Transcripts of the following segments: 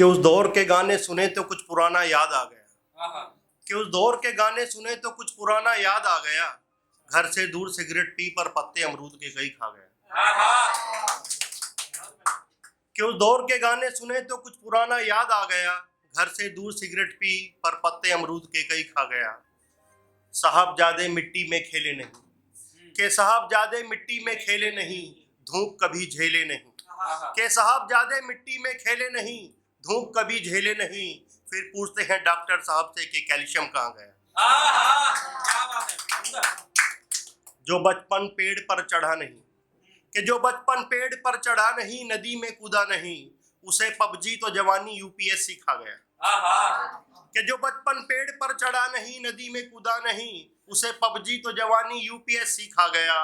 कि उस दौर के गाने सुने तो कुछ पुराना याद आ गया, कि उस दौर के गाने सुने तो कुछ पुराना याद आ गया। घर से दूर सिगरेट पी पर पत्ते अमरूद के कई खा गया। कि उस दौर के गाने सुने तो कुछ पुराना याद आ गया। घर से दूर सिगरेट पी पर पत्ते अमरूद के कई खा गया। साहबजादे मिट्टी में खेले नहीं, के साहबजादे मिट्टी में खेले नहीं, धूप कभी झेले नहीं। के साहबजादे मिट्टी में खेले नहीं, धूप कभी झेले नहीं। फिर पूछते हैं डॉक्टर साहब से कि कैल्शियम कहाँ गया। जो बचपन पेड़ पर चढ़ा नहीं, कि जो बचपन पेड़ पर चढ़ा नहीं, नदी में कूदा नहीं, उसे पबजी तो जवानी यूपीएससी खा गया। कि जो बचपन पेड़ पर चढ़ा नहीं, नदी में कूदा नहीं, उसे पबजी तो जवानी यूपीएससी खा गया।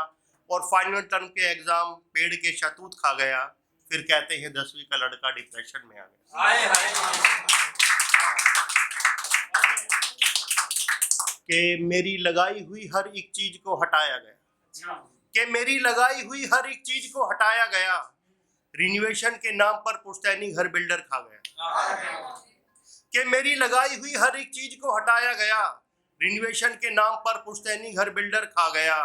और फाइनल टर्म के एग्जाम पेड़ के शतूत खा गया। फिर कहते हैं 10वीं का लड़का डिप्रेशन में आ गया। कि मेरी लगाई हुई हर एक चीज को हटाया गया, कि मेरी लगाई हुई हर एक चीज को हटाया गया। रिनोवेशन के नाम पर पुश्तैनी घर बिल्डर खा गया। कि मेरी लगाई हुई हर एक चीज को हटाया गया। रिनोवेशन के नाम पर पुश्तैनी घर बिल्डर खा गया।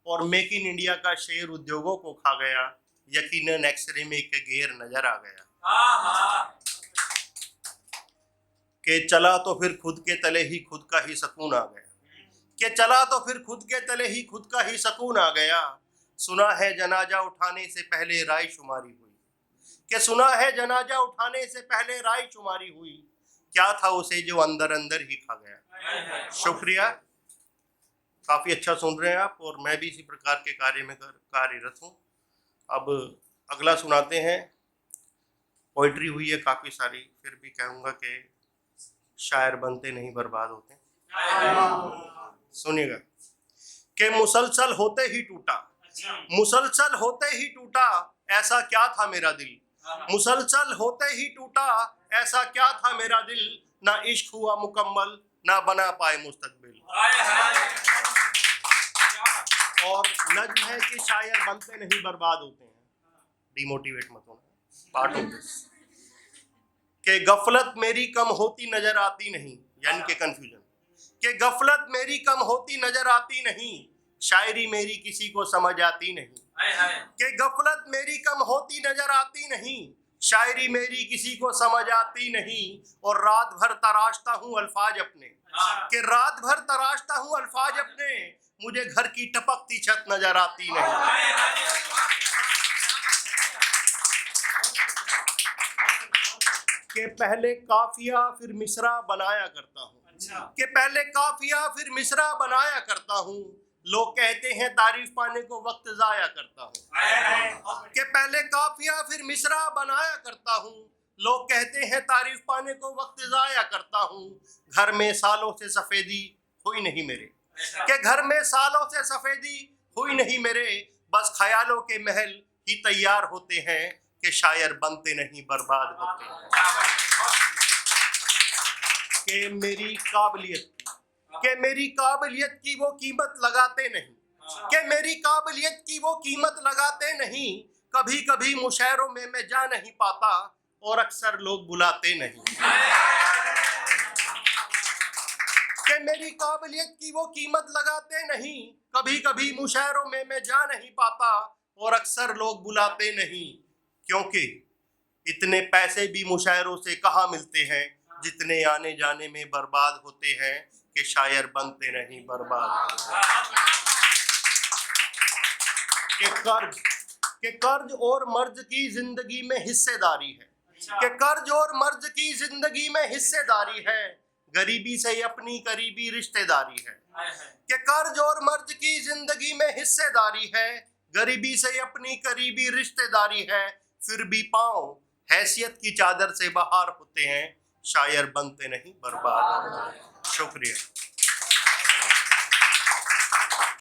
और मेक इन इंडिया का शेयर उद्योगों को खा गया। यकीनन एक्सरे में एक गेर नजर आ गया। कि चला तो फिर खुद के तले ही खुद का ही सुकून आ गया। कि चला तो फिर खुद के तले ही खुद का ही सुकून आ गया। सुना है जनाजा उठाने से पहले राय शुमारी हुई, कि सुना है जनाजा उठाने से पहले राय शुमारी हुई। क्या था उसे जो अंदर अंदर ही खा गया। शुक्रिया, काफी अच्छा सुन रहे हैं आप, और मैं भी इसी प्रकार के कार्य में कार्यरत हूँ। अब अगला सुनाते हैं। पोइट्री हुई है काफी सारी, फिर भी कहूँगा कि शायर बनते नहीं बर्बाद होते। सुनिएगा। कि मुसलसल होते ही टूटा, मुसलसल होते ही टूटा, ऐसा क्या था मेरा दिल। मुसलसल होते ही टूटा, ऐसा क्या था मेरा दिल। ना इश्क हुआ मुकम्मल, ना बना पाए मुस्तकबिल। और नज्म है कि शायर बनते नहीं बर्बाद होते हैं। डिमोटिवेट मत होना, पार्ट ऑफ दिस। कि गफलत मेरी कम होती नजर आती नहीं, यानी कि कंफ्यूजन। कि गफलत मेरी कम होती नजर आती नहीं, शायरी मेरी किसी को समझ आती नहीं। कि गफलत मेरी कम होती नजर आती नहीं, शायरी मेरी किसी को समझ आती नहीं। और रात भर तराशता हूँ अल्फाज अपने, कि रात भर तराशता हूँ अल्फाज अपने, मुझे घर की टपकती छत नजर आती नहीं। कि पहले काफिया फिर मिसरा बनाया करता हूँ, कि पहले काफिया फिर मिसरा बनाया करता हूँ। लोग कहते हैं तारीफ पाने को वक्त जाया करता हूँ। कि पहले काफिया फिर मिसरा बनाया करता हूँ। लोग कहते हैं तारीफ पाने को वक्त जाया करता हूँ। घर में सालों से सफेदी हुई नहीं मेरे, कि घर में सालों से सफेदी हुई नहीं मेरे। बस ख्यालों के महल ही तैयार होते हैं, कि शायर बनते नहीं बर्बाद होते हैं। कि मेरी काबिलियत, कि मेरी काबिलियत की वो कीमत लगाते नहीं, कि मेरी काबिलियत की वो कीमत लगाते नहीं। कभी कभी मुशायरों में मैं जा नहीं पाता, और अक्सर लोग बुलाते नहीं। कि मेरी काबिलियत की वो कीमत लगाते नहीं, कभी कभी मुशायरों में मैं जा नहीं पाता, और अक्सर लोग बुलाते नहीं। क्योंकि इतने पैसे भी मुशायरों से कहाँ मिलते हैं, जितने आने जाने में बर्बाद होते हैं, कि शायर बनते नहीं बर्बाद। कि कर्ज और मर्ज की जिंदगी में हिस्सेदारी है, कि कर्ज और मर्ज की जिंदगी में हिस्सेदारी है। गरीबी से अपनी करीबी रिश्तेदारी है, कि कर्ज और मर्ज की जिंदगी में हिस्सेदारी है। गरीबी से अपनी करीबी रिश्तेदारी है। फिर भी पाँव हैसियत की चादर से बाहर होते हैं, शायर बनते नहीं बर्बाद होते हैं। शुक्रिया।